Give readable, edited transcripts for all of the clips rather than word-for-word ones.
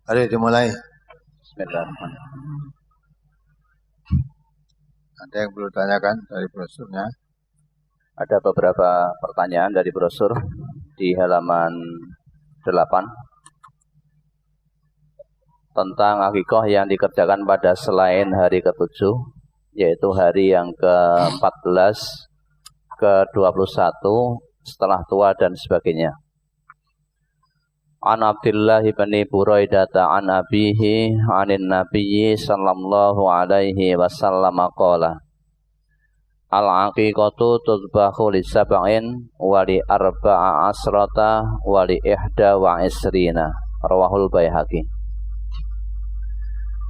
Mari dimulai. Bismillahirrahmanirrahim. Ada yang perlu ditanyakan dari brosurnya? Ada beberapa pertanyaan dari brosur di halaman 8 tentang akikah yang dikerjakan pada selain hari ke-7, yaitu hari yang ke-14, ke-21, setelah tua dan sebagainya. An Abdullah bin Buraidah an abihi anin nabiyyi sallallahu alaihi wasallam qala al-aqiqatu tudbahu li sab'in wa li arba'a asrata wa li ihda wa isrina rawahul Baihaqi.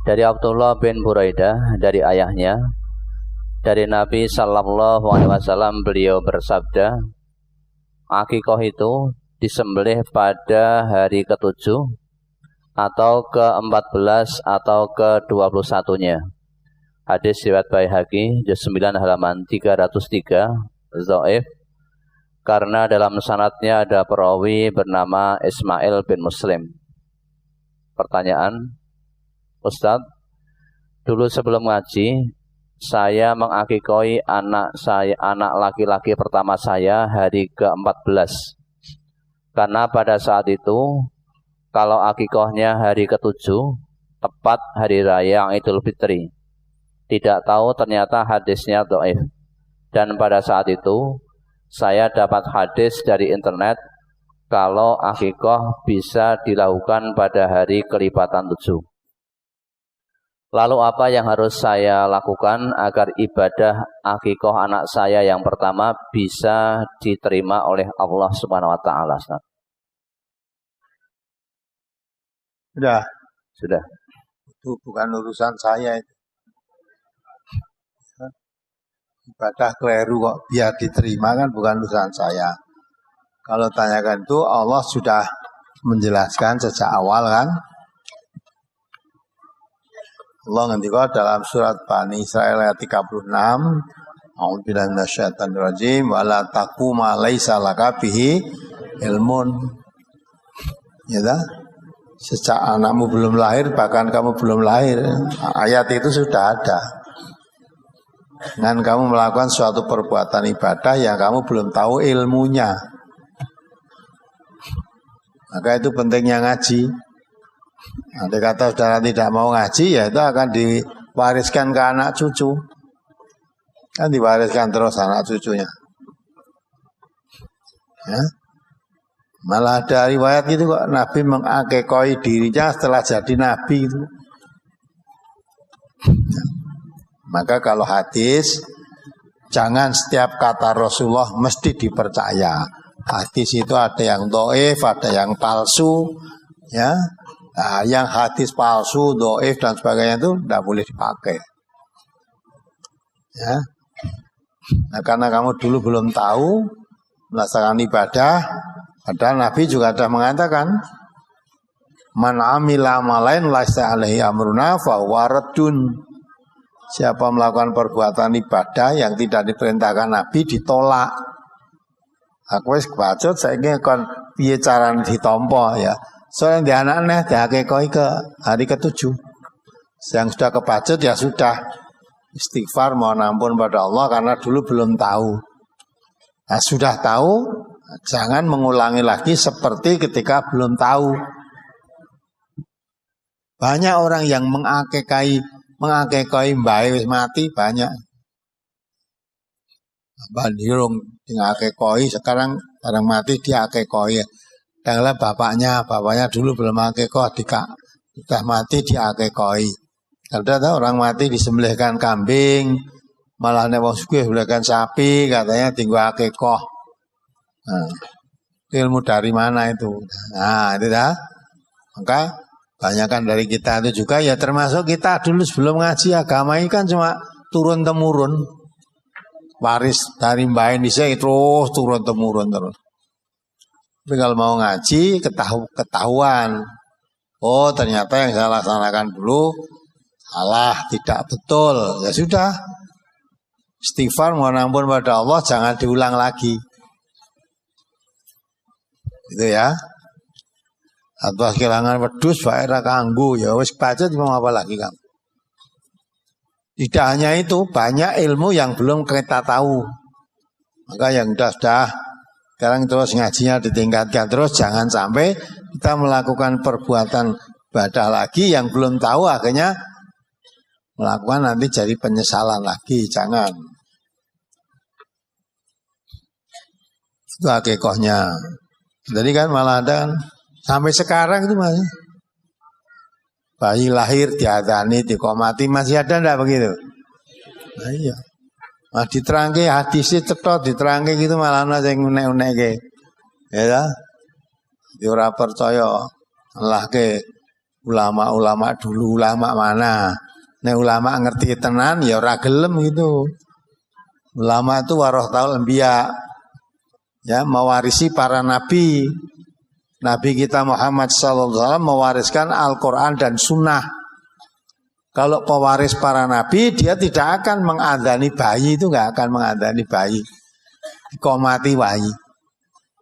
Dari Abdullah bin Buraidah, dari ayahnya, dari Nabi sallallahu alaihi wasallam, beliau bersabda, akikah itu disembelih pada hari ke-7 atau ke-14 atau ke-21-nya. Hadis riwayat Baihaqi juz 9 halaman 303, dhaif karena dalam sanadnya ada perawi bernama Ismail bin Muslim. Pertanyaan, Ustaz, dulu sebelum ngaji saya mengakikoi anak laki-laki pertama saya hari ke-14. Karena pada saat itu, kalau akikahnya hari ke-7, tepat hari raya Idul Fitri. Tidak tahu ternyata hadisnya dhaif. Dan pada saat itu, saya dapat hadis dari internet, kalau akikah bisa dilakukan pada hari kelipatan 7. Lalu apa yang harus saya lakukan agar ibadah akikah anak saya yang pertama bisa diterima oleh Allah Subhanahu wa taala? Sudah. Itu bukan urusan saya itu. Ibadah keliru kok biar diterima kan bukan urusan saya. Kalau tanyakan itu Allah sudah menjelaskan sejak awal kan. Allah ngendika dalam surat Bani Israil ayat 36, A'udzubillahi minasyaitonir rajim, wala taquma laisa laka bihi ilmun. Ya dah? Sejak anakmu belum lahir, bahkan kamu belum lahir, ayat itu sudah ada. Dan kamu melakukan suatu perbuatan ibadah yang kamu belum tahu ilmunya. Maka itu pentingnya ngaji. Nanti kata saudara tidak mau ngaji, ya itu akan diwariskan ke anak cucu. Kan diwariskan terus anak cucunya. Ya. Malah ada riwayat gitu kok, Nabi mengakekoi dirinya setelah jadi Nabi itu. Maka kalau hadis, jangan setiap kata Rasulullah mesti dipercaya. Hadis itu ada yang dhaif, ada yang palsu, ya. Nah, yang hadis palsu, dhaif dan sebagainya itu tidak boleh dipakai. Ya. Nah, karena kamu dulu belum tahu melaksanakan ibadah, padahal Nabi juga sudah mengatakan, man amila amalain laisa alaihi amruna fa huwa raddun. Siapa melakukan perbuatan ibadah yang tidak diperintahkan Nabi ditolak. Aku wis bacot saiki kon piye carane ditampa ya. Soalnya di anak-anak dihakikoi ke hari ke-7. Yang sudah kebacut ya sudah istighfar mohon ampun pada Allah karena dulu belum tahu. Nah, sudah tahu, jangan mengulangi lagi seperti ketika belum tahu. Banyak orang yang mengakekoi mbae wis mati banyak. Bandirung ngakekoi sekarang barang mati diakekoi. Padahal bapaknya dulu belum akekoi, sudah mati diakekoi. Ada orang mati disembelihkan kambing, malah nek wong sugih disembelihkan sapi, katanya tinggal akekah. Nah, ilmu dari mana itu? Nah, itu dah. Maka banyakkan dari kita itu juga ya termasuk kita dulu sebelum ngaji agama ini kan cuma turun temurun. Waris dari mbah dhisik terus turun temurun terus. Tapi kalau mau ngaji ketahuan. Oh, ternyata yang saya laksanakan dulu salah, tidak betul. Ya sudah. Istighfar mohon ampun pada Allah, jangan diulang lagi. Itu ya. Atau kehilangan wedhus bae ra kanggo, ya wis baca mau apa lagi kamu. Tidak hanya itu, banyak ilmu yang belum kita tahu. Maka yang sudah sekarang terus ngajinya ditingkatkan terus, jangan sampai kita melakukan perbuatan ibadah lagi yang belum tahu akhirnya melakukan nanti jadi penyesalan lagi, jangan. Itu hakikatnya. Jadi kan malah ada kan, sampai sekarang itu masih bayi lahir diadani, dikomati, masih ada enggak begitu? Nah iya. Nah diterangke hadisnya cetot, diterangke gitu malah ana sing unek-unekke. Ya. Di ora percaya Allah ke ulama-ulama dulu, ulama mana? Nek ulama ngerti tenan ya ora gelem gitu. Ulama itu warathaul anbiya. Ya, mewarisi para nabi. Nabi kita Muhammad SAW mewariskan Al-Quran dan Sunnah. Kalau pewaris para nabi, dia tidak akan mengadani bayi, itu nggak akan mengadani bayi. Dikomati bayi.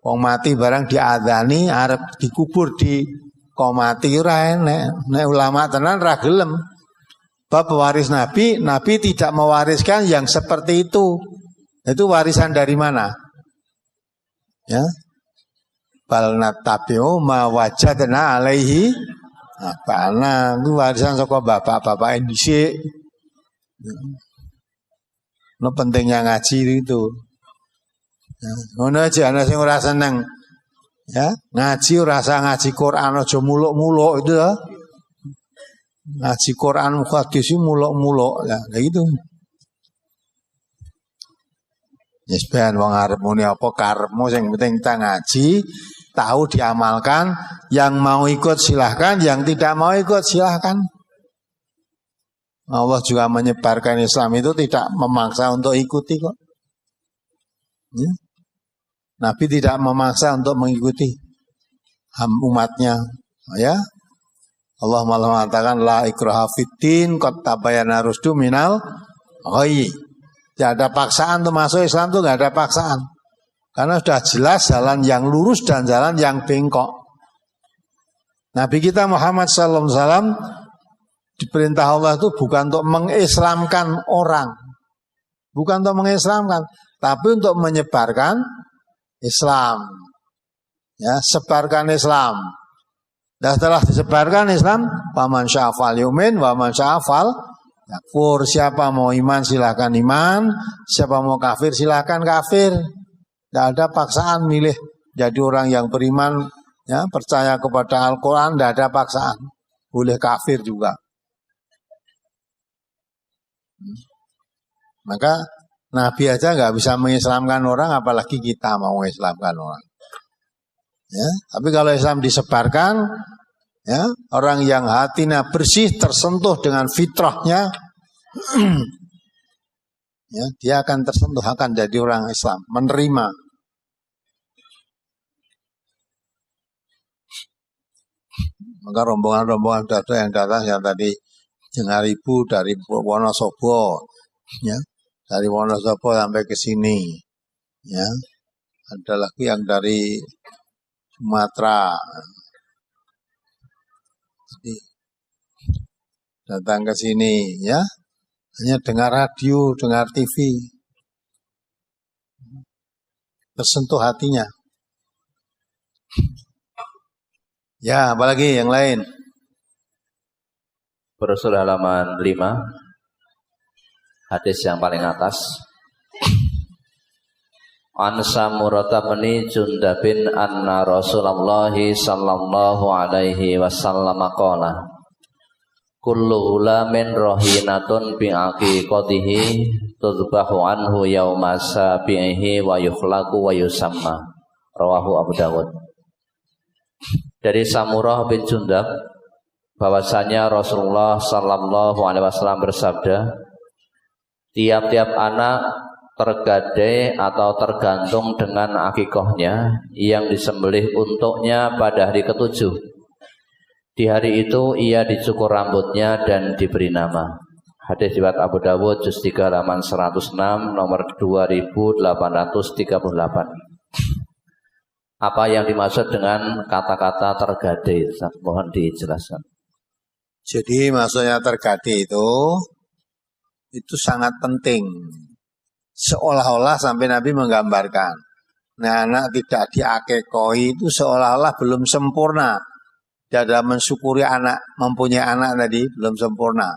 Wong mati barang diadani, arep dikubur di komati ora enek. Nek ulama tenan ra gelem. Bab pewaris nabi, nabi tidak mewariskan yang seperti itu. Itu warisan dari mana? Ya, bal natabi'u ma wajadna alaihi abana, itu warisan saka bapak-bapak dhisik. No pentingnya ngaji itu. Ya, ngono aja ana sing ora seneng. Ya, ngaji ora usah ngaji Quran aja muluk-muluk itu ya. Ngaji Quran hadis muluk-muluk ya, kayak gitu. Ya sebenarnya wong arep muni apa karepmu, sing penting kita ngaji, tahu diamalkan, yang mau ikut silahkan, yang tidak mau ikut silahkan. Allah juga menyebarkan Islam itu tidak memaksa untuk ikuti kok. Ya. Nabi tidak memaksa untuk mengikuti umatnya. Ya. Allah malah mengatakan la ikraha fiddin qad tabayyana rusdu minal ghayy. Tidak ada paksaan untuk masuk Islam, itu nggak ada paksaan. Karena sudah jelas jalan yang lurus dan jalan yang bengkok. Nabi kita Muhammad SAW diperintah Allah itu bukan untuk mengislamkan orang. Bukan untuk mengislamkan, tapi untuk menyebarkan Islam. Ya, sebarkan Islam. Dan setelah disebarkan Islam, waman sya'afal yumin, waman sya'afal yakfur. Siapa mau iman silahkan iman, siapa mau kafir silahkan kafir. Tidak ada paksaan milih jadi orang yang beriman, ya, percaya kepada Al-Quran, tidak ada paksaan. Boleh kafir juga. Maka Nabi aja nggak bisa mengislamkan orang, apalagi kita mau mengislamkan orang. Ya, tapi kalau Islam disebarkan, ya, orang yang hatinya bersih, tersentuh dengan fitrahnya, ya, dia akan tersentuh, akan jadi orang Islam, menerima. Maka rombongan-rombongan yang datang yang tadi dengar ibu dari Wonosobo, ya, dari Wonosobo sampai ke sini, ya, ada lagi yang dari Sumatera. Jadi datang ke sini, ya, hanya dengar radio, dengar TV, tersentuh hatinya. Ya, apalagi yang lain. Rasul halaman 5, hadis yang paling atas. An Samurata bin Jundabin anna Rasulullah sallallahu alaihi wasallam qala kullu ulamin rahinatun bi aqiqatihi tudbahu anhu yauma sabihi wa yukhlaqu wa yusamma. Rawahu Abu Dawud. Dari Samurah bin Jundab bahwasanya Rasulullah sallallahu alaihi wasallam bersabda, tiap-tiap anak tergadai atau tergantung dengan akikahnya yang disembelih untuknya pada hari ke-7. Di hari itu ia dicukur rambutnya dan diberi nama. Hadis riwayat Abu Dawud juz 3 halaman 106 nomor 2838. Apa yang dimaksud dengan kata-kata tergade? Mohon dijelaskan. Jadi maksudnya tergade itu sangat penting. Seolah-olah sampai Nabi menggambarkan, nah, anak tidak diakekoi itu seolah-olah belum sempurna. Dia ada mensyukuri anak, mempunyai anak tadi belum sempurna.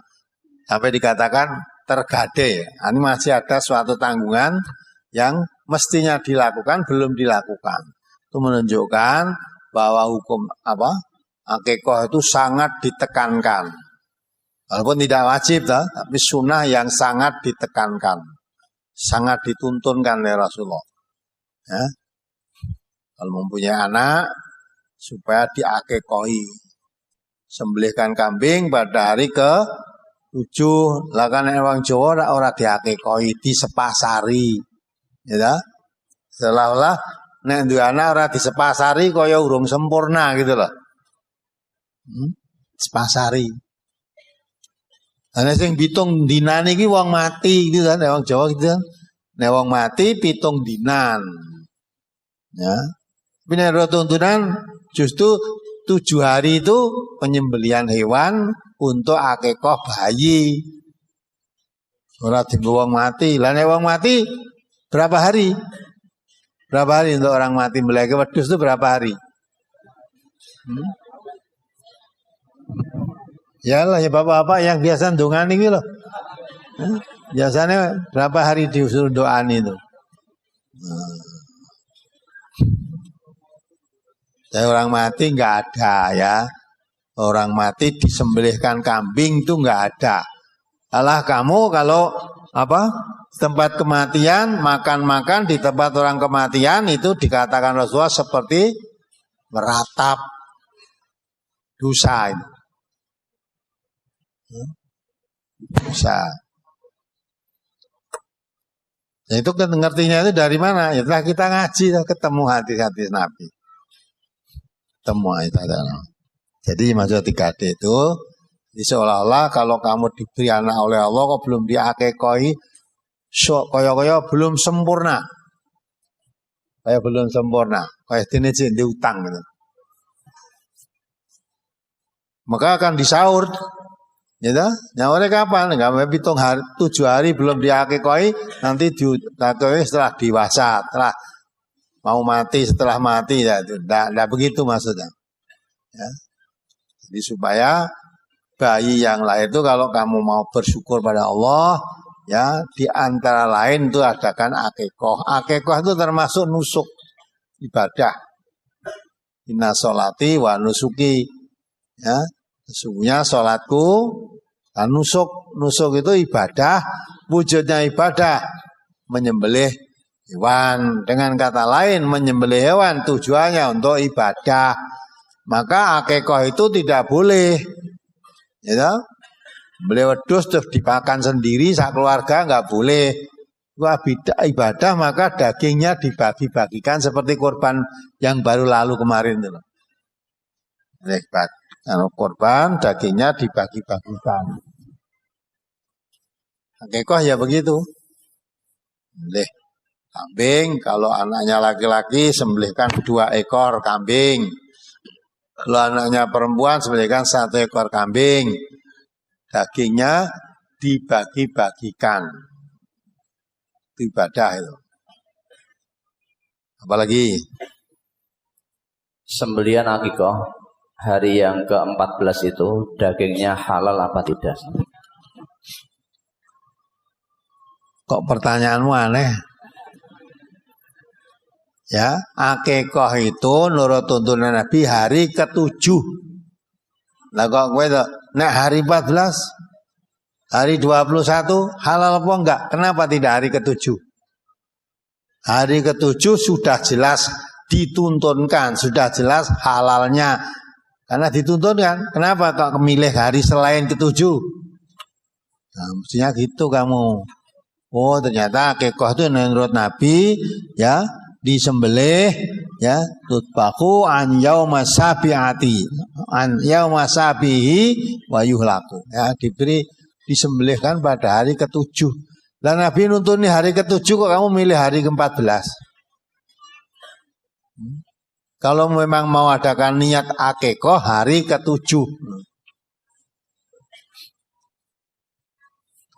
Sampai dikatakan tergade. Ini masih ada suatu tanggungan yang mestinya dilakukan belum dilakukan. Itu menunjukkan bahwa hukum akikoh itu sangat ditekankan. Walaupun tidak wajib, tapi sunnah yang sangat ditekankan, sangat dituntunkan oleh Rasulullah. Ya. Kalau mempunyai anak, supaya diakikohi, sembelihkan kambing pada hari ke-7. Lah kan orang Jawa ora diakikohi, disepasari. Ya. Seolah-olah nek duwe anak ora disepasari kaya urung sempurna gitu loh. Sepasari. Ana sing pitung dinan iki wong mati gitu kan, wong Jawa gitu kan. Nek wong mati pitung dinan. Ya. Tapi nek tuntunan justru 7 hari itu penyembelihan hewan untuk akikah bayi. Ora dienggo wong mati. Lah nek wong mati berapa hari? Berapa hari untuk orang mati melagi wedhus itu berapa hari? Ya lah ya bapak-bapak yang biasa ndongan ini loh. Biasanya berapa hari disuruh doaan itu? Orang mati nggak ada ya. Orang mati disembelihkan kambing itu nggak ada. Alah kamu kalau tempat kematian, makan-makan di tempat orang kematian itu dikatakan Rasulullah seperti meratap dosa itu. Dosa. Nah, itu ngertinya itu dari mana? Ya setelah kita ngaji, ketemu hati-hati Nabi. Ketemu itu adalah. Jadi maksud 3D itu, seolah-olah kalau kamu diberi anak oleh Allah kok belum diakekoi, kaya-kaya belum sempurna. Kayak belum sempurna. Kayak dene jek utang gitu. Maka akan disaur. Ya dah, nyaure kapan? Enggak 7 hari belum diakekoi, nanti diakekoi setelah dewasa, setelah mau mati, setelah mati ya itu. Enggak begitu maksudnya. Ya. Jadi supaya bayi yang lahir itu kalau kamu mau bersyukur pada Allah, ya di antara lain itu adakan akikoh. Akikoh itu termasuk nusuk ibadah. Inna sholati wa nusuki. Ya, sesungguhnya sholatku dan nusuk itu ibadah, wujudnya ibadah menyembelih hewan. Dengan kata lain menyembelih hewan tujuannya untuk ibadah. Maka akikoh itu tidak boleh. Ya, beli wedhus terus dimakan sendiri sak keluarga enggak boleh. Wah ibadah maka dagingnya dibagi-bagikan seperti kurban yang baru lalu kemarin itu. Kalau kurban dagingnya dibagi-bagikan. Akikoh ya begitu. Boleh kambing kalau anaknya laki-laki sembelihkan 2 ekor kambing. Kalau anaknya perempuan sembelihkan 1 ekor kambing. Dagingnya dibagi-bagikan. Itu ibadah itu. Apalagi sembelihan akikah hari yang ke-14 itu dagingnya halal apa tidak? Kok pertanyaanmu aneh? Ya, akikah itu menurut tuntunan Nabi hari ke-7. Lah kok kowe to nek hari 14, hari 21 halal apa enggak? Kenapa tidak hari ke-7? Hari ke-7 sudah jelas dituntunkan, sudah jelas halalnya. Karena dituntunkan. Kenapa kok memilih hari selain ke-7? Nah, mestinya gitu kamu. Oh, ternyata akikah itu menurut Nabi ya disembelih ya tutbaku an yauma sabiati an yauma sabihi wa yuhlaku ya disembelihkan pada hari ke-7. Dan Nabi nuntuni hari ke-7 kok kamu milih hari ke-14? Kalau memang mau adakan niat akikoh hari ke-7.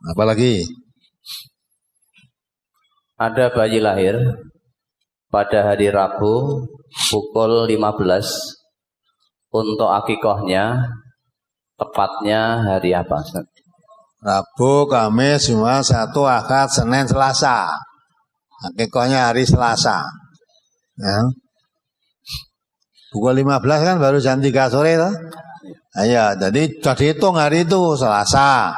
Apalagi? Ada bayi lahir pada hari Rabu pukul 15. Untuk akikohnya tepatnya hari apa? Rabu, Kamis, Jumat, Sabtu, Ahad, Senin, Selasa. Akikohnya hari Selasa. Ya. Pukul 15 kan baru jam 3 sore toh? Iya, jadi dihitung hari itu Selasa.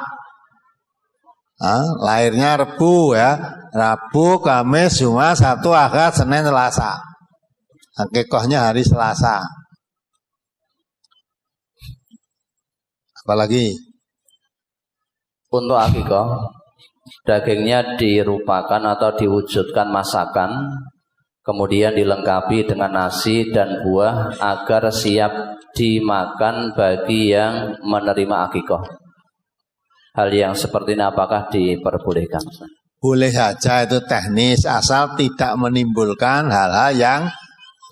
Lahirnya Rabu ya. Rabu, Kamis, Jumat, Sabtu, Ahad, Senin, Selasa. Akikohnya hari Selasa. Apalagi? Untuk akikoh dagingnya dirupakan atau diwujudkan masakan, kemudian dilengkapi dengan nasi dan buah agar siap dimakan bagi yang menerima akikoh. Hal yang seperti ini apakah diperbolehkan? Boleh saja, itu teknis asal tidak menimbulkan hal-hal yang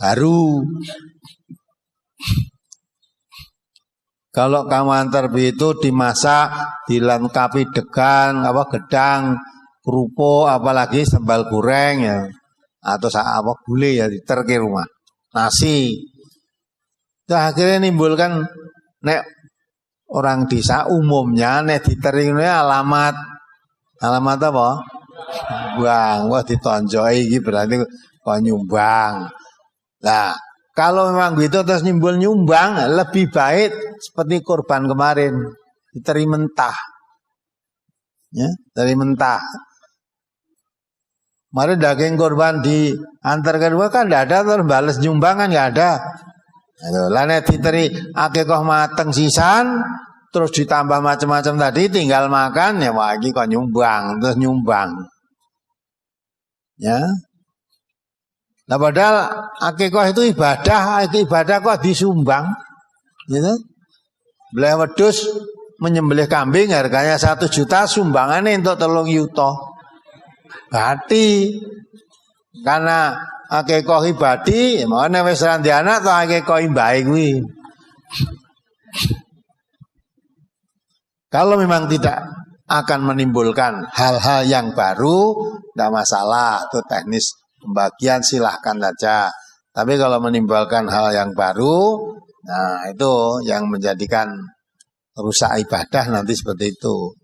baru. Kalau kamu antar itu dimasak, dilengkapi degan, gedang, kerupuk, apalagi sambal goreng ya, atau gulai ya diter ke rumah, nasi. Itu akhirnya nimbulkan nek orang desa umumnya nek diterine alamat apa? Bang, wah ditonjoi iki berarti kok nyumbang. Nah, kalau memang gitu terus nimbul nyumbang, lebih baik seperti korban kemarin, diteri mentah. Ya, dari mentah. Kemarin daging korban diantar kedua kan tidak ada, terus balas nyumbang kan nggak ada. Lainnya diteri akikoh mateng sisan, terus ditambah macam-macam tadi, tinggal makan ya lagi kok nyumbang, terus nyumbang. Ya. Nah padahal akikoh itu ibadah kok disumbang, gitu. Belah wedhus menyembelih kambing harganya 1 juta, sumbangannya untuk 3 yuta. Berarti karena akikoh ibadi, makanya wis ranti anak to akikoh mbae kuwi. Kalau memang tidak akan menimbulkan hal-hal yang baru, tidak masalah, itu teknis pembagian silahkan saja. Tapi kalau menimbulkan hal yang baru, nah itu yang menjadikan rusak ibadah nanti seperti itu.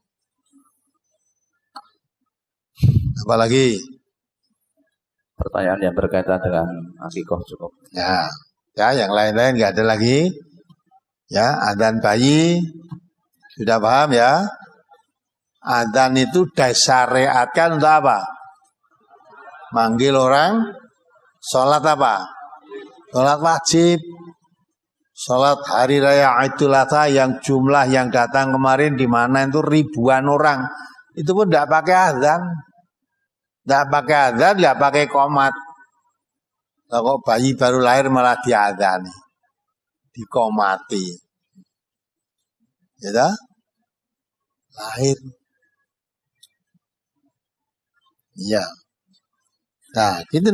Apalagi? Pertanyaan yang berkaitan dengan akikoh cukup. Ya, yang lain-lain nggak ada lagi. Ya, adzan bayi sudah paham ya? Adzan itu disyariatkan untuk apa? Manggil orang, sholat apa? Sholat wajib. Sholat hari raya Idul Adha yang jumlah yang datang kemarin di mana itu ribuan orang. Itu pun tidak pakai adzan. Tidak pakai adzan, tidak pakai qomat. Kalau bayi baru lahir malah diadzani, diqomati. Ya, lahir. Iya. Nah, kita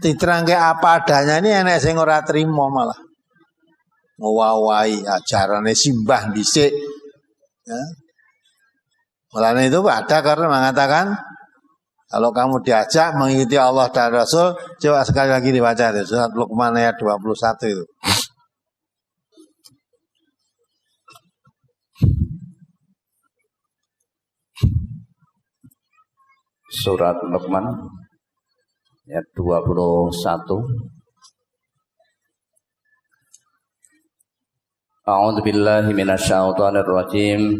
diterangke apa adanya ini enek sing ora trimo malah. Ngowawai ajarane simbah dhisik. Ya. Mulane itu ada karena mengatakan kalau kamu diajak mengikuti Allah dan Rasul, coba sekali lagi dibaca itu surat Luqman ayat 21 itu. Surat Luqman ayat 21. A'udzu billahi minasyaitonir rajim.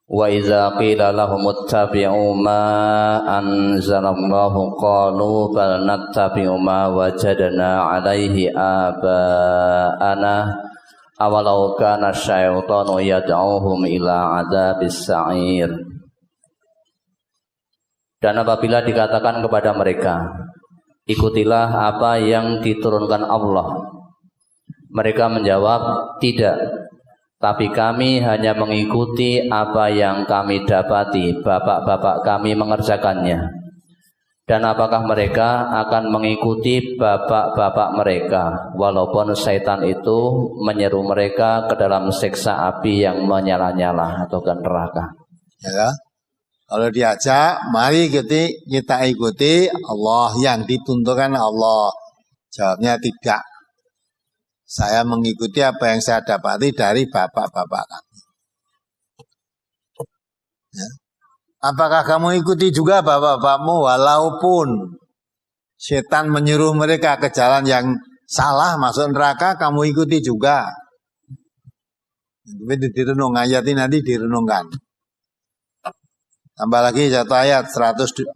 Wa idza qila lahum ittabi'u ma anzalallahu qalu bal nattabi'u ma wajadna 'alaihi aba'ana awalau kana syaitanu yad'uhum ila 'adzabis sa'ir. Dan apabila dikatakan kepada mereka, ikutilah apa yang diturunkan Allah, mereka menjawab, tidak, tapi kami hanya mengikuti apa yang kami dapati bapak-bapak kami mengerjakannya. Dan apakah mereka akan mengikuti bapak-bapak mereka walaupun syaitan itu menyeru mereka ke dalam siksa api yang menyala-nyala atau ke neraka? Ya, kalau diajak, mari kita ikuti Allah, yang dituntutkan Allah. Jawabnya tidak. Saya mengikuti apa yang saya dapati dari bapak-bapak kami. Ya. Apakah kamu ikuti juga bapak-bapakmu walaupun setan menyuruh mereka ke jalan yang salah masuk neraka, kamu ikuti juga. Itu direnung, ayat ini nanti direnungkan. Tambah lagi satu ayat 104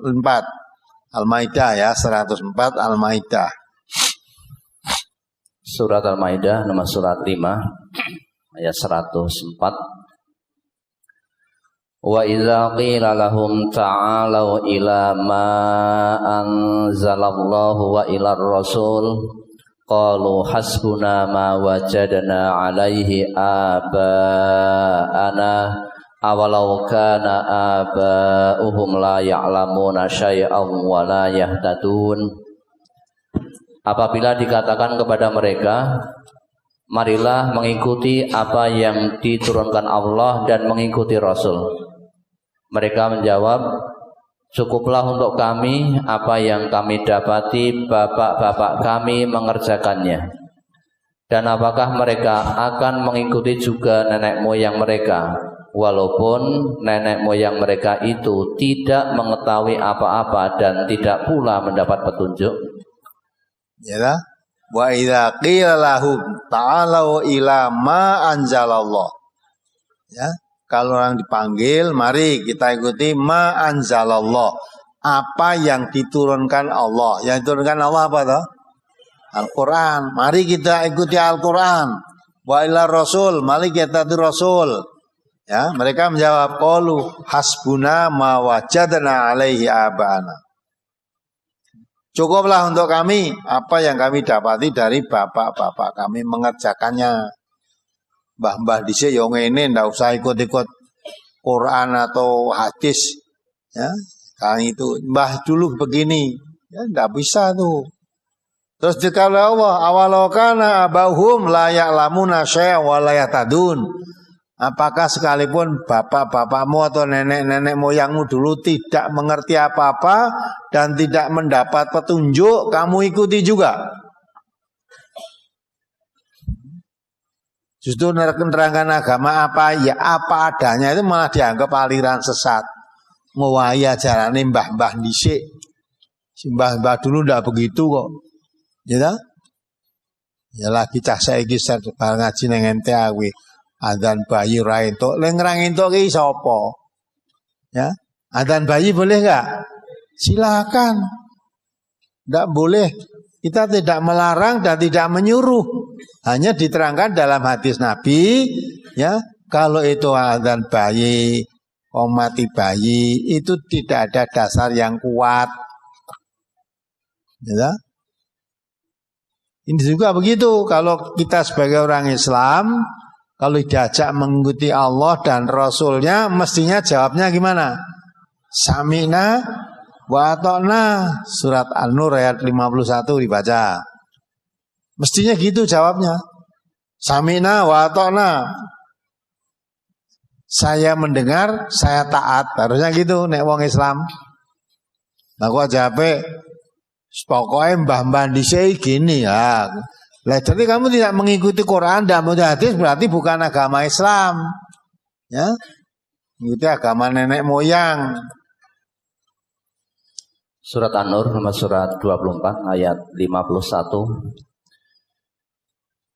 Al-Maidah ya, 104 Al-Maidah. Surat Al-Maidah nomor surat 5 ayat 104. Wa idza qila lahum ta'alu ila ma anzalallahu wa ila rasul qalu hasbuna ma wajadna alaihi abaana awalau kana abauhum la ya'lamuna syai'an wa la yahtadun. Apabila dikatakan kepada mereka, marilah mengikuti apa yang diturunkan Allah dan mengikuti Rasul. Mereka menjawab, cukuplah untuk kami apa yang kami dapati bapak-bapak kami mengerjakannya. Dan apakah mereka akan mengikuti juga nenek moyang mereka, walaupun nenek moyang mereka itu tidak mengetahui apa-apa dan tidak pula mendapat petunjuk? Ya, wa idza qila lahum ta'alu ila ma anzalallah. Ya, kalau orang dipanggil, mari kita ikuti ma anzalallah. Apa yang diturunkan Allah. Yang diturunkan Allah apa toh? Al-Quran. Mari kita ikuti Al-Quran. Wa ila rasul, mari kita ikuti Rasul. Ya, mereka menjawab, qalu hasbuna ma wajadna alaihi abana. Cukuplah untuk kami apa yang kami dapati dari bapak-bapak kami mengerjakannya. Mbah-mbah dhisik yo ngene, ndak usah ikut-ikut Quran atau hadis. Ya, kan itu mbah dulu begini. Ya, ndak bisa tuh. Terus dikala Allah, awalau kana abahum la ya'lamuna syai'an wa la yahtadun. Apakah sekalipun bapak-bapakmu atau nenek-nenek moyangmu dulu tidak mengerti apa-apa dan tidak mendapat petunjuk, kamu ikuti juga. Justru menerangkan agama apa, ya apa adanya itu malah dianggap aliran sesat. Ngowahi ajarane mbah-mbah dhisik. Si mbah-mbah dulu ndak begitu kok. Ya, ya lagi cah saiki bar ngaji ning ente kuwi. Adzan bayi ra entuk, lek ngrang entuk ki sapa? Ya, adzan bayi boleh enggak? Silakan. Enggak boleh. Kita tidak melarang dan tidak menyuruh. Hanya diterangkan dalam hadis Nabi, ya, kalau itu adzan bayi, mati bayi, itu tidak ada dasar yang kuat. Ya. Ini juga begitu, kalau kita sebagai orang Islam, kalau diajak mengikuti Allah dan Rasulnya, mestinya jawabnya gimana? Sami'na wa ata'na. Surat An-Nur ayat 51 dibaca. Mestinya gitu jawabnya. Sami'na wa ata'na. Saya mendengar, saya taat. Harusnya gitu nek wong Islam. Nah kok jawabe pokoknya mbah-mbah dhisik gini ya. Lah jadi kamu tidak mengikuti Quran dan hadis berarti bukan agama Islam. Ya. Mengikuti agama nenek moyang. Surat An-Nur nomor surat 24 ayat 51.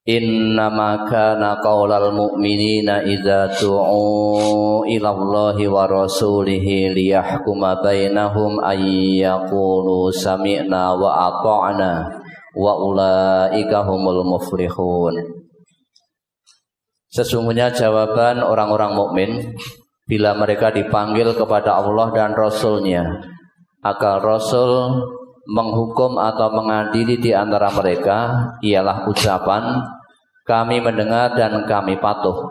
Innama kana qaulal mu'minina idza du'u ila Allahi wa rasulihi liyahkuma bainahum ay yaqulu sami'na wa ata'na wa ulaika humul muflihun. Sesungguhnya jawaban orang-orang mukmin bila mereka dipanggil kepada Allah dan Rasul-Nya agar Rasul menghukum atau mengadili di antara mereka ialah ucapan kami mendengar dan kami patuh,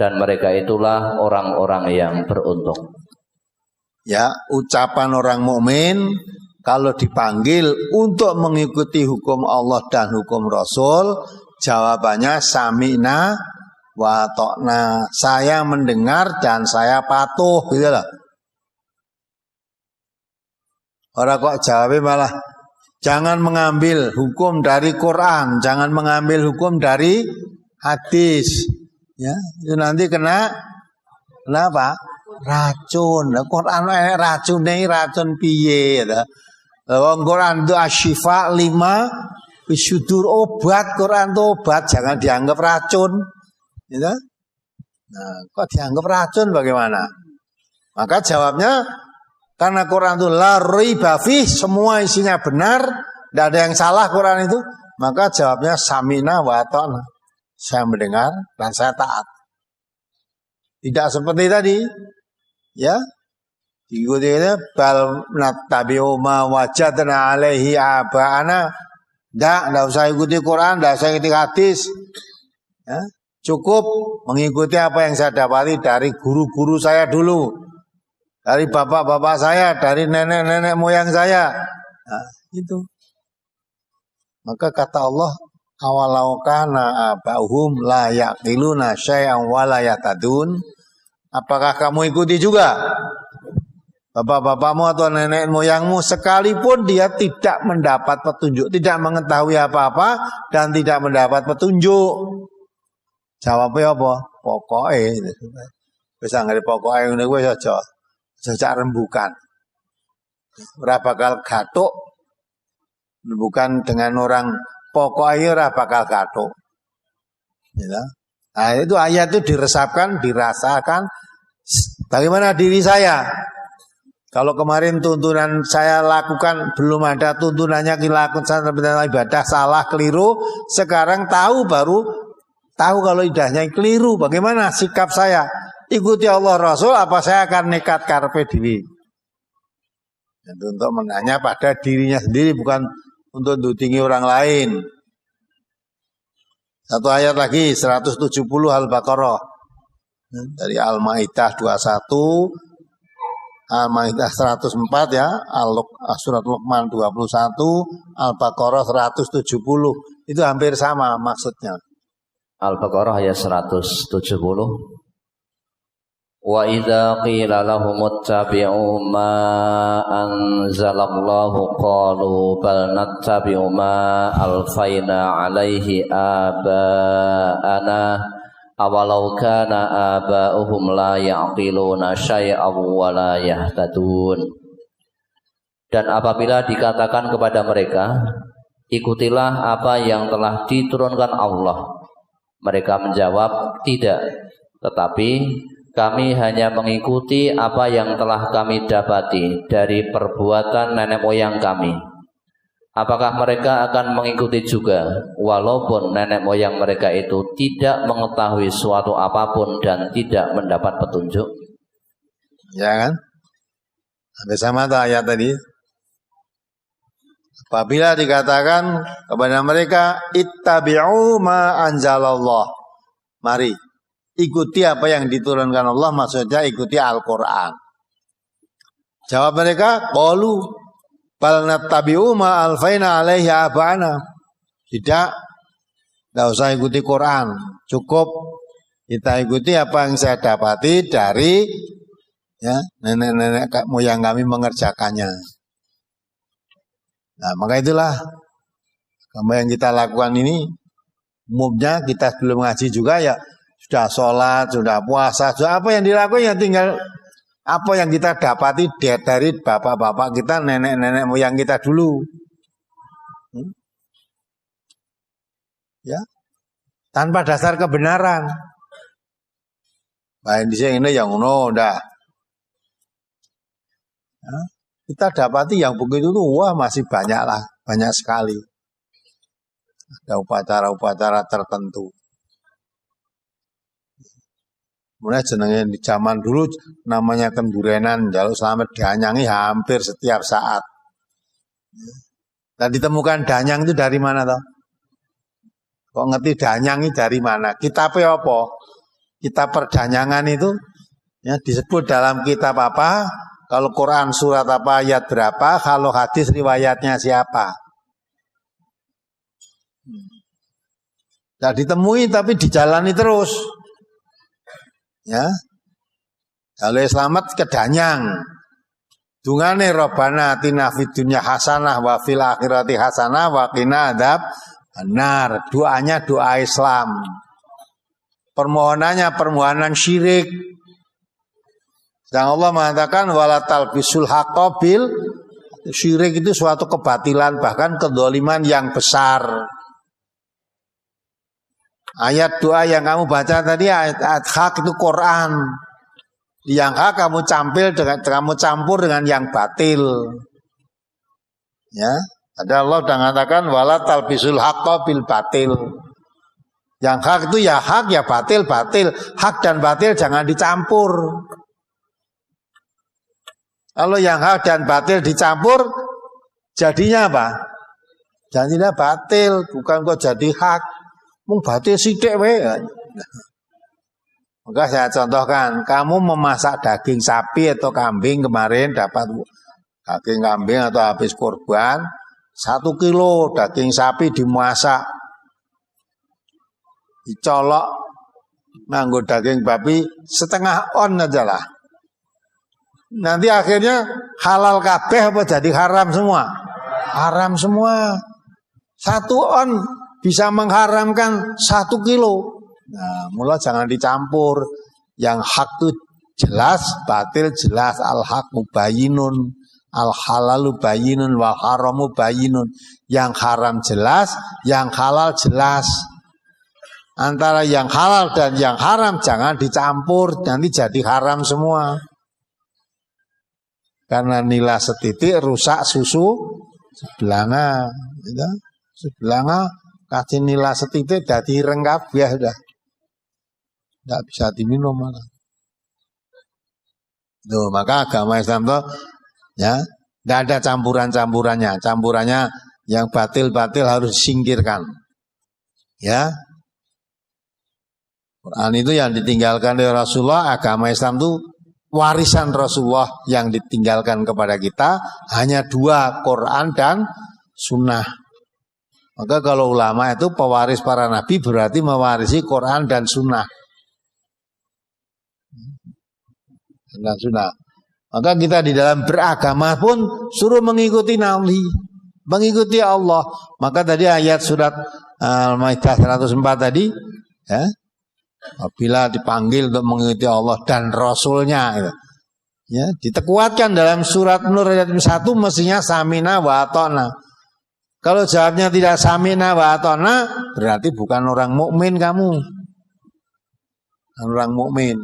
dan mereka itulah orang-orang yang beruntung. Ya, ucapan orang mukmin kalau dipanggil untuk mengikuti hukum Allah dan hukum Rasul, jawabannya sami'na wa ta'na. Saya mendengar dan saya patuh, gitu loh. Orang kok jawabnya malah jangan mengambil hukum dari Quran, jangan mengambil hukum dari hadis. Ya, itu nanti kenapa? Racun. Quran racun piye ya. Wong Quran itu asyifa 5 bisudur obat, Quran itu obat, jangan dianggap racun. Gitu. Nah, kok dianggap racun bagaimana? Maka jawabnya karena Quran itu la raiba fih, semua isinya benar, tidak ada yang salah Quran itu, maka jawabnya samina wa ta'na. Saya mendengar dan saya taat. Tidak seperti tadi, ya. Diikutinya bal nattabi'u ma wajadna alaihi aba'ana. Tidak usah ikuti Quran, tidak usah ikuti hadis. Ya. Cukup mengikuti apa yang saya dapati dari guru-guru saya dulu. Dari bapak-bapak saya, dari nenek-nenek moyang saya. Nah, itu. Maka kata Allah, awalau kana abahum la yaqiluna syai'an wa la yatadun. Apakah kamu ikuti juga bapak-bapakmu atau nenek moyangmu sekalipun dia tidak mendapat petunjuk, tidak mengetahui apa-apa dan tidak mendapat petunjuk? Jawabnya apa? Pokoknya. Bisa ngerti pokoknya ngene kuwi aja. Sejak rembukan, ora bakal gatuk, bukan dengan orang pokoknya ora bakal gatuk. Ya. Nah itu ayat itu diresapkan, dirasakan. Bagaimana diri saya? Kalau kemarin tuntunan saya lakukan belum ada tuntunannya dilakukan ibadah salah keliru, sekarang baru tahu kalau ibadahnya keliru. Bagaimana sikap saya? Ikuti Allah Rasul, apa saya akan nekat karpe diri? Itu untuk menanya pada dirinya sendiri, bukan untuk dudingi orang lain. Satu ayat lagi, 170 Al-Baqarah. Dari Al-Ma'idah 21, Al-Ma'idah 104 ya, Surat Luqman 21, Al-Baqarah 170. Itu hampir sama maksudnya. Al-Baqarah ayat 170. Wa idza qila lahum ittabi'u ma anzalallahu qalu bal nattabi'u ma alfaina 'alaihi aba'ana awalau kana aba'uhum la ya'qiluna syai'an wa la yahtadun. Dan apabila dikatakan kepada mereka, ikutilah apa yang telah diturunkan Allah, mereka menjawab, tidak, tetapi kami hanya mengikuti apa yang telah kami dapati dari perbuatan nenek moyang kami. Apakah mereka akan mengikuti juga walaupun nenek moyang mereka itu tidak mengetahui suatu apapun dan tidak mendapat petunjuk? Ya kan? Sampai sama ayat tadi. Apabila dikatakan kepada mereka ittabi'u ma anzalallah. Mari ikuti apa yang diturunkan Allah, maksudnya ikuti Al-Quran. Jawab mereka, qalu bal nattabi'u ma alfaina 'alaihi aba'ana. Tidak usah ikuti Quran, cukup kita ikuti apa yang saya dapati dari ya nenek-nenek moyang kami mengerjakannya. Nah, maka itulah apa yang kita lakukan ini. Umumnya kita belum ngaji juga ya, sudah sholat, sudah puasa, sudah apa yang dilakukan ya tinggal apa yang kita dapati dari bapak-bapak kita, nenek-nenek moyang kita dulu. Ya, tanpa dasar kebenaran. Baik di sini yang udah. Ya, kita dapati yang begitu tuh wah masih banyak lah, banyak sekali. Ada upacara-upacara tertentu. Mulai jenenge di zaman dulu namanya kendurenan, jaluk selamat dianyangi hampir setiap saat. Dan ditemukan danyang itu dari mana toh? Kok ngerti danyang itu dari mana? Kitabnya apa? Kitab perdanyangan itu ya disebut dalam kitab apa? Kalau Quran surat apa, ayat berapa, kalau hadis riwayatnya siapa. Tidak ditemui tapi dijalani terus. Ya. Kalau selamat kedanyang. Dungane Rabbana atina fid dunya hasanah wa fil akhirati hasanah wa qina adzabannar. Doanya doa Islam. Permohonannya permohonan syirik. Dan Allah mengatakan wala talbisul haqqa bil syirik itu suatu kebatilan, bahkan kedzaliman yang besar. Ayat doa yang kamu baca tadi ayat hak itu Quran. Yang hak kamu campur dengan yang batil. Ya, ada Allah sudah mengatakan wala talbisul haqqa bil batil. Yang hak itu ya hak, ya batil batil. Hak dan batil jangan dicampur. Kalau yang hak dan batil dicampur, jadinya apa? Jadinya batil, bukan kok jadi hak. Mung batil sithik wae. Maka saya contohkan, kamu memasak daging sapi atau kambing kemarin dapat daging kambing atau habis kurban 1 kilo daging sapi dimasak, dicolok nganggo daging babi setengah on aja lah. Nanti akhirnya halal kabeh apa jadi haram semua? Haram semua. 1 on bisa mengharamkan 1 kilo. Nah, mula jangan dicampur. Yang hak itu jelas, batil jelas. Al-haqu bayyinun, al-halalu bayyinun, wal haramu bayyinun. Yang haram jelas, yang halal jelas. Antara yang halal dan yang haram jangan dicampur, nanti jadi haram semua. Karena nila setitik rusak susu sebelanga, gitu. Sebelanga kasih nila setitik jadi rengkap ya sudah, tidak bisa diminum malah. Tuh, maka agama Islam itu ya tidak ada campurannya. Campurannya yang batil-batil harus disingkirkan. Ya, Quran itu yang ditinggalkan oleh Rasulullah. Agama Islam itu warisan Rasulullah yang ditinggalkan kepada kita hanya 2, Quran dan Sunnah. Maka kalau ulama itu pewaris para nabi berarti mewarisi Quran dan Sunnah. Dan Sunnah. Maka kita di dalam beragama pun suruh mengikuti Nabi, mengikuti Allah. Maka tadi ayat surat Al-Maidah 104 tadi, ya, apabila dipanggil untuk mengikuti Allah dan Rasulnya, ya, ditekuatkan dalam surat Nur ayat 1 mestinya samina wa atona. Kalau jawabnya tidak samina wa atona, berarti bukan orang mukmin kamu. Orang mukmin.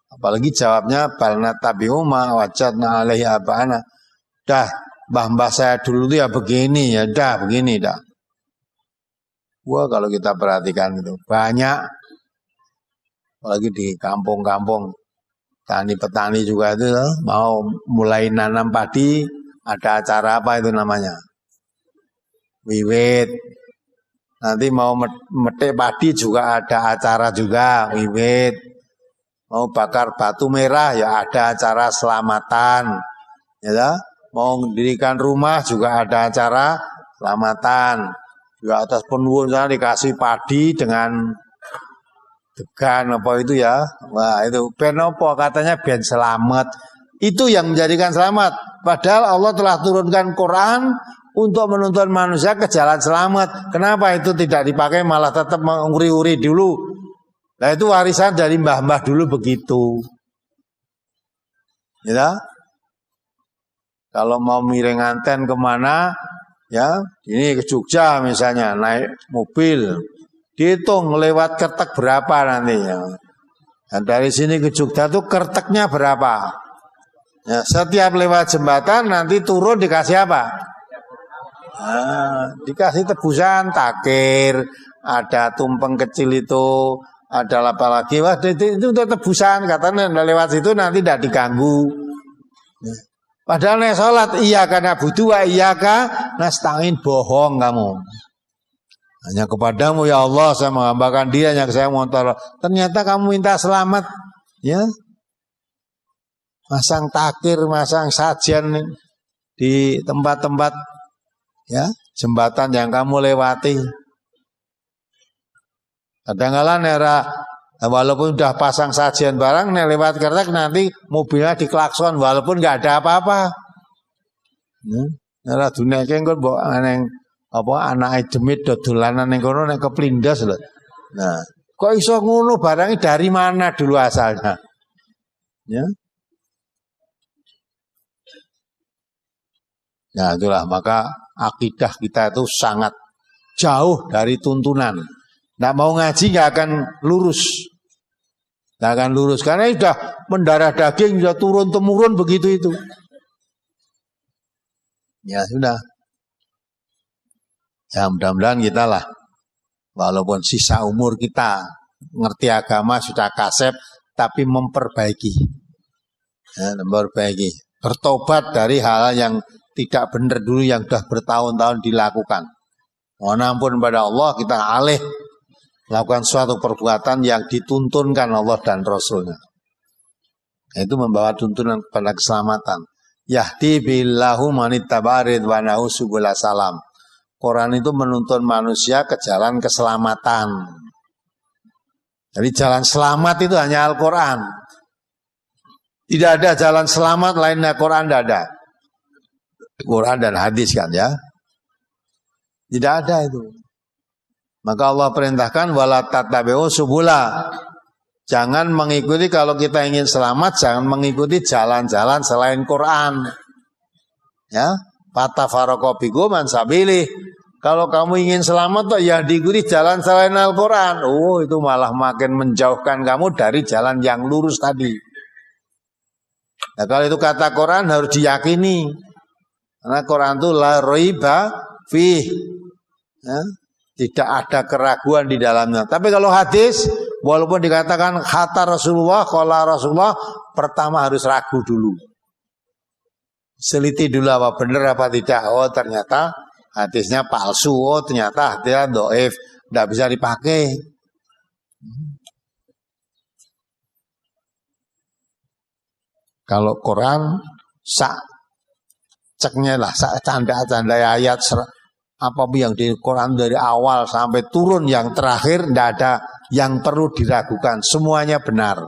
Apalagi jawabnya balna tabi'u ma wajadna alaihi abana. Dah, mbah-mbah saya dulu itu ya begini, ya dah begini dah. Wah, kalau kita perhatikan itu banyak, apalagi di kampung-kampung petani juga itu mau mulai nanam padi, ada acara apa itu namanya? Wiwit. Nanti mau metik padi juga ada acara juga, wiwit. Mau bakar batu merah ya ada acara selamatan. Ya, mau mendirikan rumah juga ada acara selamatan. Juga atas penuhun sana dikasih padi dengan degan apa itu ya. Wah, itu ben apa katanya ben selamat. Itu yang menjadikan selamat. Padahal Allah telah turunkan Quran untuk menuntun manusia ke jalan selamat. Kenapa itu tidak dipakai malah tetap menguri-uri dulu? Nah itu warisan dari mbah-mbah dulu begitu. Ya. Kalau mau miring anten kemana, ya ini ke Jogja misalnya naik mobil, dihitung lewat kertek berapa nanti. Ya. Dan dari sini ke Jogja tuh kerteknya berapa? Ya, setiap lewat jembatan nanti turun dikasih apa? Nah, dikasih tebusan takir, ada tumpeng kecil itu, ada apa lagi? Wah, itu udah tebusan, katanya lewat situ nanti tidak diganggu. Padahal nek salat iya karena butuh iya nasta'in, bohong kamu. Hanya kepadamu ya Allah saya menghambakan dia, yang saya motor. Ternyata kamu minta selamat, ya. masang takir, masang sajian di tempat-tempat ya jembatan yang kamu lewati. Kadang-kadang walaupun sudah pasang sajian barang, lewat kertek nanti mobilnya diklakson walaupun nggak ada apa-apa. Nera dunia kengko mbok aneng apa anake demit dolanan ning kono nek keplindas lho. Nah, kok iso ngono barangnya dari mana dulu asalnya? Ya. Nah, itulah maka akidah kita itu sangat jauh dari tuntunan. Nggak mau ngaji nggak akan lurus. Nggak akan lurus karena sudah mendarah daging, sudah turun temurun begitu itu. Ya sudah. Ya mudah-mudahan kita lah, walaupun sisa umur kita ngerti agama sudah kasep, tapi memperbaiki. Ya, memperbaiki. Bertobat dari hal yang tidak benar dulu yang sudah bertahun-tahun dilakukan. Mohon ampun pada Allah, kita alih melakukan suatu perbuatan yang dituntunkan Allah dan Rasulnya. Itu membawa tuntunan kepada keselamatan. Yahdi billahu manittaba'arid wa nahu subula salam. Quran itu menuntun manusia ke jalan keselamatan. Jadi jalan selamat itu hanya Al-Quran. Tidak ada jalan selamat lain dari Quran, tidak ada. Quran dan hadis kan ya. Tidak ada itu. Maka Allah perintahkan wala tattabi'u subula. Jangan mengikuti, kalau kita ingin selamat jangan mengikuti jalan-jalan selain Quran. Ya, fatafaraqu bikum an sabilih. Kalau kamu ingin selamat ya diikuti jalan selain Al-Quran. Oh, itu malah makin menjauhkan kamu dari jalan yang lurus tadi. Nah, kalau itu kata Quran harus diyakini. Karena Quran itu la raiba fih. Ya, tidak ada keraguan di dalamnya. Tapi kalau hadis, walaupun dikatakan kata Rasulullah, qala Rasulullah, pertama harus ragu dulu. Seliti dulu apa benar apa tidak. Oh, ternyata hadisnya palsu. Oh, ternyata hadisnya dhaif, tidak bisa dipakai. Kalau Quran ceknya lah, canda-canda ayat apapun yang di Quran dari awal sampai turun yang terakhir, tidak ada yang perlu diragukan, semuanya benar.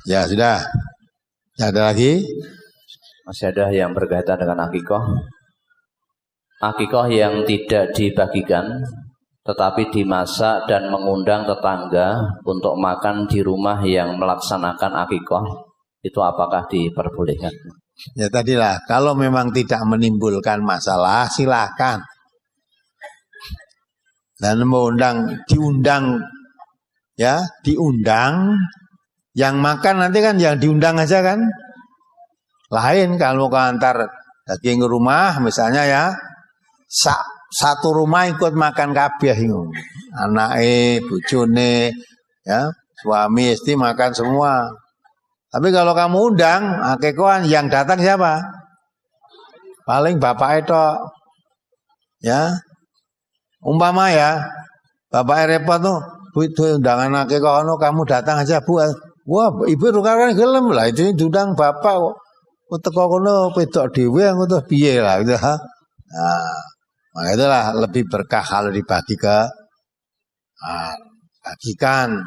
Ya sudah, ada lagi? Masih ada yang berkaitan dengan akikoh. Akikoh yang tidak dibagikan, tetapi dimasak dan mengundang tetangga untuk makan di rumah yang melaksanakan akikoh, itu apakah diperbolehkan? Ya tadilah, kalau memang tidak menimbulkan masalah silakan. Dan diundang ya, diundang. Yang makan nanti kan yang diundang aja kan. Lain kalau ke antar daging rumah misalnya ya, satu rumah ikut makan kabeh itu. Anake, bojone, ya, suami istri makan semua. Tapi kalau kamu undang, akikohan yang datang siapa? Paling bapak itu, ya. Umpama ya, bapak repot tuh, bu itu undangan akikoh, kamu datang aja bu. Wah, ibu rukaran gelem lah, itu diundang bapak kok. Teko kono pedok dhewe ngono piye lah gitu. Nah, maka itulah lebih berkah kalau dibagi bagikan.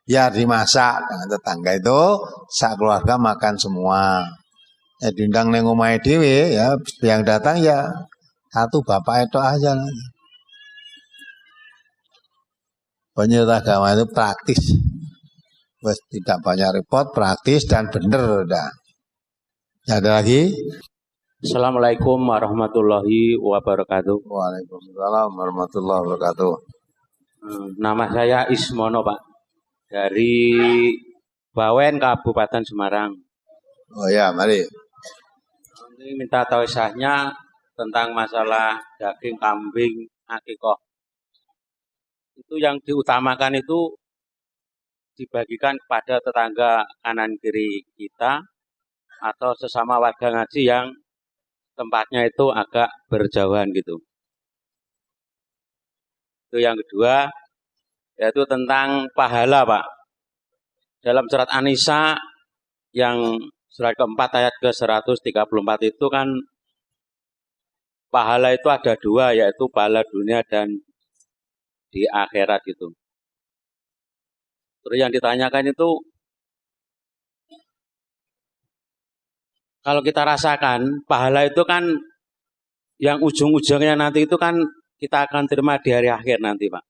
Biar dimasak dengan tetangga itu sak keluarga makan semua. Ya diundang neng omahe dhewe ya, yang datang ya satu bapak itu aja. Penyuluh agama itu praktis. Wes tidak banyak repot, praktis dan bener udah. Ya, ada lagi? Assalamualaikum warahmatullahi wabarakatuh. Waalaikumsalam warahmatullahi wabarakatuh. Nama saya Ismono Pak. Dari Bawen, Kabupaten Semarang. Oh ya, mari. Ini minta tausiahnya tentang masalah daging kambing akikoh. Itu yang diutamakan itu dibagikan kepada tetangga kanan kiri kita atau sesama warga ngaji yang tempatnya itu agak berjauhan gitu. Itu yang kedua, yaitu tentang pahala Pak. dalam surat An-Nisa yang surat keempat ayat ke-134 itu kan pahala itu ada dua, yaitu pahala dunia dan di akhirat itu. Terus yang ditanyakan itu, kalau kita rasakan, pahala itu kan yang ujung-ujungnya nanti itu kan kita akan terima di hari akhir nanti, Pak.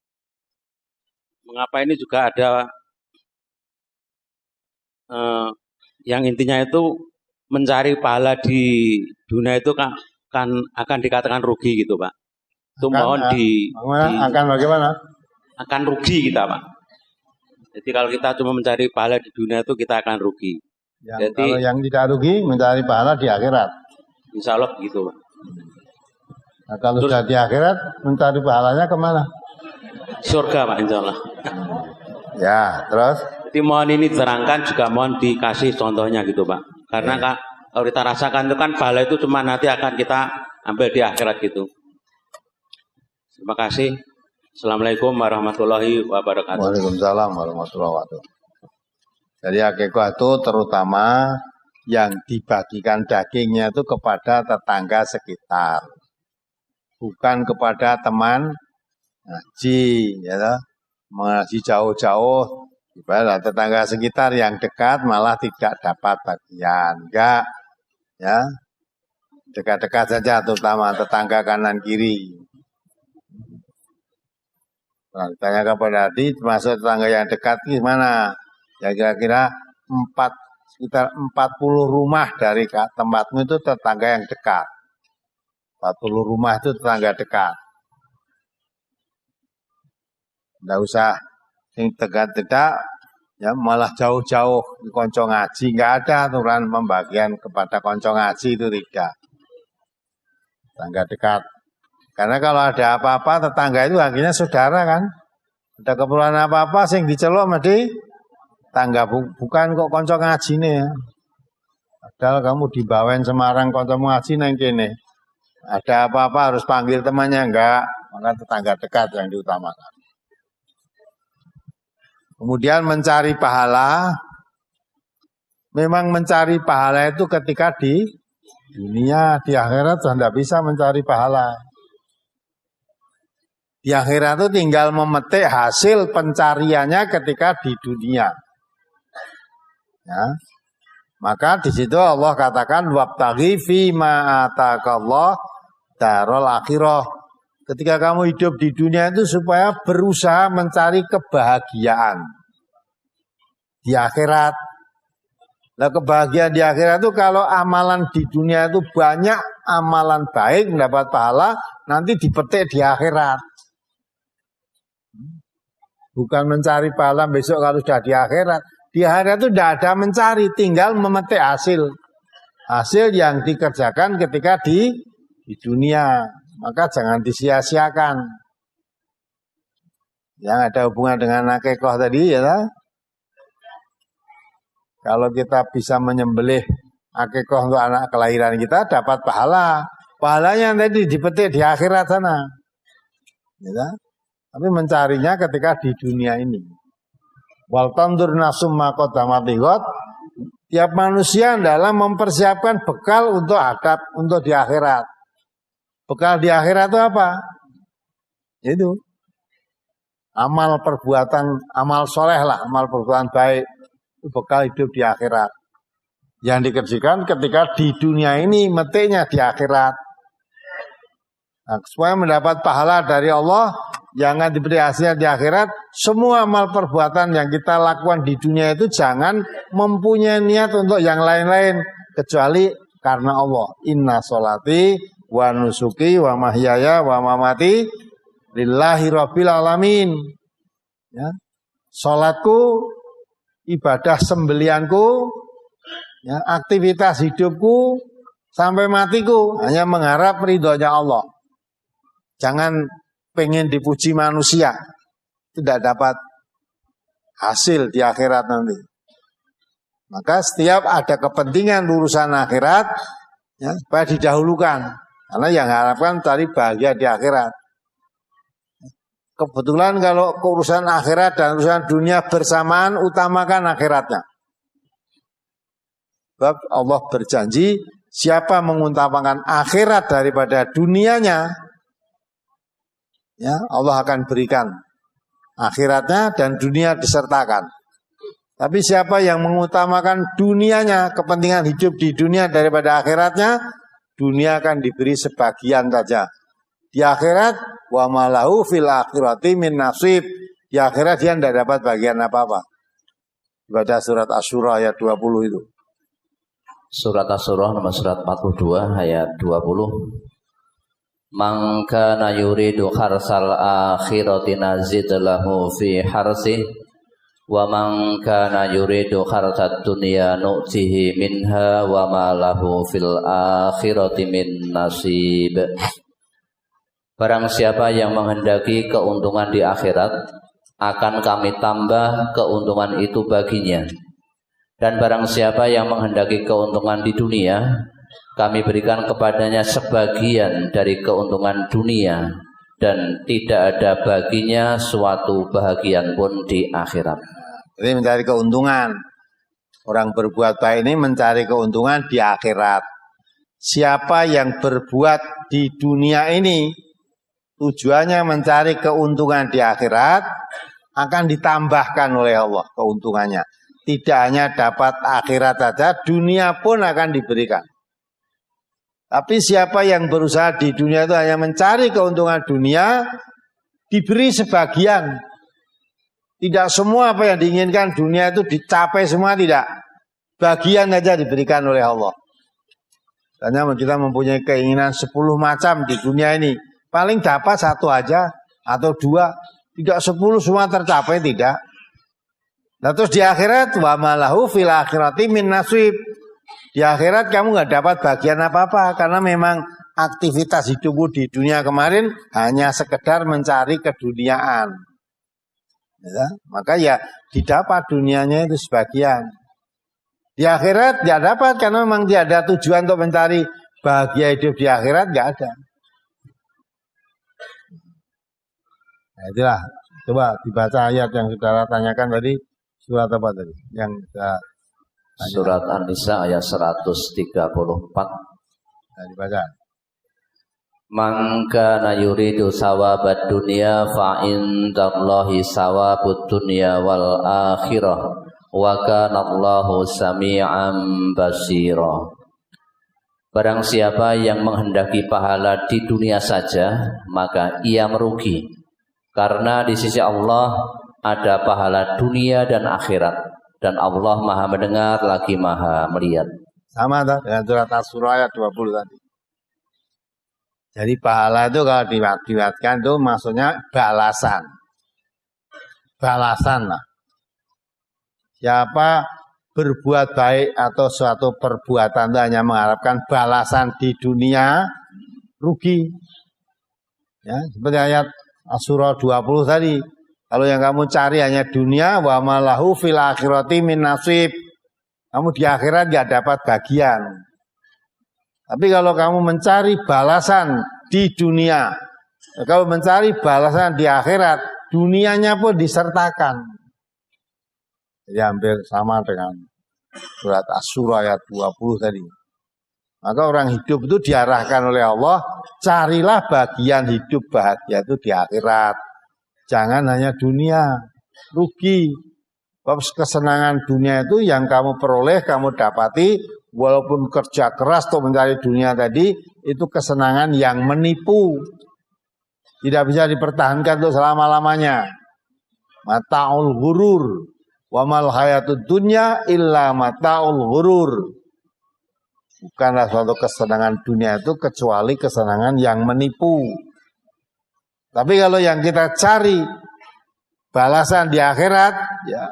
Mengapa ini juga ada yang intinya itu mencari pahala di dunia itu kan akan dikatakan rugi gitu, Pak. Itu mohon akan bagaimana? Akan rugi kita, Pak. Jadi kalau kita cuma mencari pahala di dunia itu kita akan rugi. Jadi kalau yang tidak rugi mencari pahala di akhirat. Insya Allah begitu, Pak. Nah, kalau sudah di akhirat mencari pahalanya kemana? Surga, Pak, insya Allah. Ya, terus? Jadi mohon ini diterangkan, juga mohon dikasih contohnya gitu, Pak. Karena kalau kita rasakan itu kan pahala itu cuma nanti akan kita ambil di akhirat gitu. Terima kasih. Assalamualaikum warahmatullahi wabarakatuh. Waalaikumsalam warahmatullahi wabarakatuh. Jadi akikah itu terutama yang dibagikan dagingnya itu kepada tetangga sekitar. Bukan kepada teman ngaji, ya, mengaji jauh-jauh. Ibarat tetangga sekitar yang dekat malah tidak dapat bagian. Enggak, ya, dekat-dekat saja, terutama tetangga kanan kiri. Nah, ditanya kepada tadi, termasuk tetangga yang dekat gimana? Ya kira-kira sekitar 40 rumah dari tempatmu itu tetangga yang dekat. 40 rumah itu tetangga dekat. Tidak usah yang tegak-tegak, ya malah jauh-jauh di konco ngaji. Enggak ada aturan pembagian kepada konco ngaji, itu tidak. Tetangga dekat. Karena kalau ada apa-apa, tetangga itu akhirnya saudara kan. Ada keperluan apa-apa, sing diceluk mesti tangga, bukan kok konco ngaji nih ya. Padahal kamu dibawain Semarang konco ngaji nang kene. Ada apa-apa harus panggil temannya, enggak. Maka tetangga dekat yang diutamakan. Kemudian mencari pahala, memang mencari pahala itu ketika di dunia, di akhirat sudah tidak bisa mencari pahala. Di akhirat itu tinggal memetik hasil pencariannya ketika di dunia. Ya. Maka di situ Allah katakan wabtaghi fi ma ataqallah darul akhirah. Ketika kamu hidup di dunia itu supaya berusaha mencari kebahagiaan di akhirat. Nah, kebahagiaan di akhirat itu kalau amalan di dunia itu banyak amalan baik mendapat pahala, nanti dipetik di akhirat. Bukan mencari pahala besok kalau sudah di akhirat. Di akhirat itu tidak ada mencari, tinggal memetik hasil. Hasil yang dikerjakan ketika di dunia. Maka jangan disia-siakan. Yang ada hubungan dengan akikah tadi ya. Kalau kita bisa menyembelih akikah untuk anak kelahiran kita dapat pahala. Pahalanya tadi dipetik di akhirat sana. Ya. Tapi mencarinya ketika di dunia ini. Wal tandur nafsum ma qaddamat lighad. Tiap manusia dalam mempersiapkan bekal untuk untuk di akhirat. Bekal di akhirat itu apa? Itu amal perbuatan, amal soleh lah, amal perbuatan baik. Itu bekal hidup di akhirat. Yang dikerjakan ketika di dunia ini, metiknya di akhirat. Nah, supaya mendapat pahala dari Allah, jangan diberi hasil di akhirat. Semua amal perbuatan yang kita lakukan di dunia itu jangan mempunyai niat untuk yang lain-lain. Kecuali karena Allah. Inna sholati wa nusuki wa mahyaya wa mamati lillahi rabbil alamin. Ya. Salatku, ibadah sembelianku, ya, aktivitas hidupku sampai matiku hanya mengharap ridhonya Allah. Jangan pengen dipuji manusia, tidak dapat hasil di akhirat nanti. Maka setiap ada kepentingan urusan akhirat, ya, supaya didahulukan. Karena yang harapkan cari bahagia di akhirat. Kebetulan kalau urusan akhirat dan urusan dunia bersamaan, utamakan akhiratnya. Sebab Allah berjanji, siapa mengutamakan akhirat daripada dunianya, ya Allah akan berikan akhiratnya dan dunia disertakan. Tapi siapa yang mengutamakan dunianya, kepentingan hidup di dunia daripada akhiratnya, dunia akan diberi sebagian saja. Di akhirat, wa malahu fil akhirati min nasib. Di akhirat dia tidak dapat bagian apa-apa. Baca surat Asy-Syura ayat 20 itu. Surat Asy-Syura nomor surat 42 ayat 20. Man kana yuridu harsal akhirati nazid lahu fi harsi wa man kana yuridu harsad dunya nu'tihi minha wa ma lahu fil akhirati min nasib. Barang siapa yang menghendaki keuntungan di akhirat, akan kami tambah keuntungan itu baginya. Dan barang siapa yang menghendaki keuntungan di dunia, kami berikan kepadanya sebagian dari keuntungan dunia, dan tidak ada baginya suatu bahagian pun di akhirat. Jadi mencari keuntungan. Orang berbuat baik ini mencari keuntungan di akhirat. Siapa yang berbuat di dunia ini, tujuannya mencari keuntungan di akhirat, akan ditambahkan oleh Allah keuntungannya. Tidak hanya dapat akhirat saja, dunia pun akan diberikan. Tapi siapa yang berusaha di dunia itu hanya mencari keuntungan dunia, diberi sebagian. Tidak semua apa yang diinginkan dunia itu dicapai semua, tidak. Bagian saja diberikan oleh Allah. Karena kita mempunyai keinginan 10 macam di dunia ini. Paling dapat 1 aja atau 2. Tidak 10 semua tercapai, tidak. Nah terus di akhirat, wa malahu fil akhirati min nasib. Di akhirat kamu nggak dapat bagian apa-apa karena memang aktivitas hidupmu di dunia kemarin hanya sekedar mencari keduniaan. Ya, maka ya didapat dunianya itu sebagian. Di akhirat tidak dapat karena memang tidak ada tujuan untuk mencari bahagia hidup di akhirat, nggak ada. Nah, itulah. Coba dibaca ayat yang saudara tanyakan tadi, surat apa tadi? Yang Surat An-Nisa ayat 134. Nah, dibaca. Man kana yuridu sawabad dunya fa indallahi sawabud dunya wal akhirah wa kana Allahu sami'an basira. Barang siapa yang menghendaki pahala di dunia saja, maka ia merugi. Karena di sisi Allah ada pahala dunia dan akhirat. Dan Allah maha mendengar lagi maha melihat. Sama dengan surat Asy-Syura ayat 20 tadi. Jadi pahala itu kalau diwakilkan itu maksudnya balasan. Balasan lah. Siapa berbuat baik atau suatu perbuatan itu hanya mengharapkan balasan di dunia, rugi. Ya, seperti ayat Asy-Syura 20 tadi. Kalau yang kamu cari hanya dunia, wa malahu fil akhirati min nasib. Kamu di akhirat enggak dapat bagian. Tapi kalau kamu mencari balasan di dunia, kalau mencari balasan di akhirat, dunianya pun disertakan. Jadi hampir sama dengan surat Asy-Syura ayat 20 tadi. Maka orang hidup itu diarahkan oleh Allah, carilah bagian hidup bahagia itu di akhirat. Jangan hanya dunia, rugi. Kesenangan dunia itu yang kamu peroleh, kamu dapati, walaupun kerja keras untuk mencari dunia tadi, itu kesenangan yang menipu. Tidak bisa dipertahankan untuk selama-lamanya. Mata'ul ghurur. Wa mal hayatud dunya illa mata'ul ghurur. Bukanlah suatu kesenangan dunia itu kecuali kesenangan yang menipu. Tapi kalau yang kita cari balasan di akhirat, ya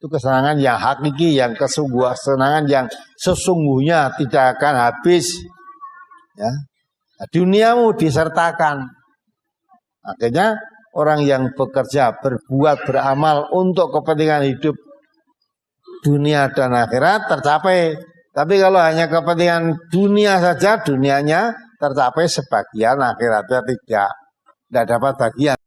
itu kesenangan yang hakiki, yang kesenangan yang sesungguhnya tidak akan habis. Ya, duniamu disertakan. Akhirnya orang yang bekerja, berbuat, beramal untuk kepentingan hidup dunia dan akhirat tercapai. Tapi kalau hanya kepentingan dunia saja, dunianya tercapai sebagian, akhiratnya tidak dapat bagian.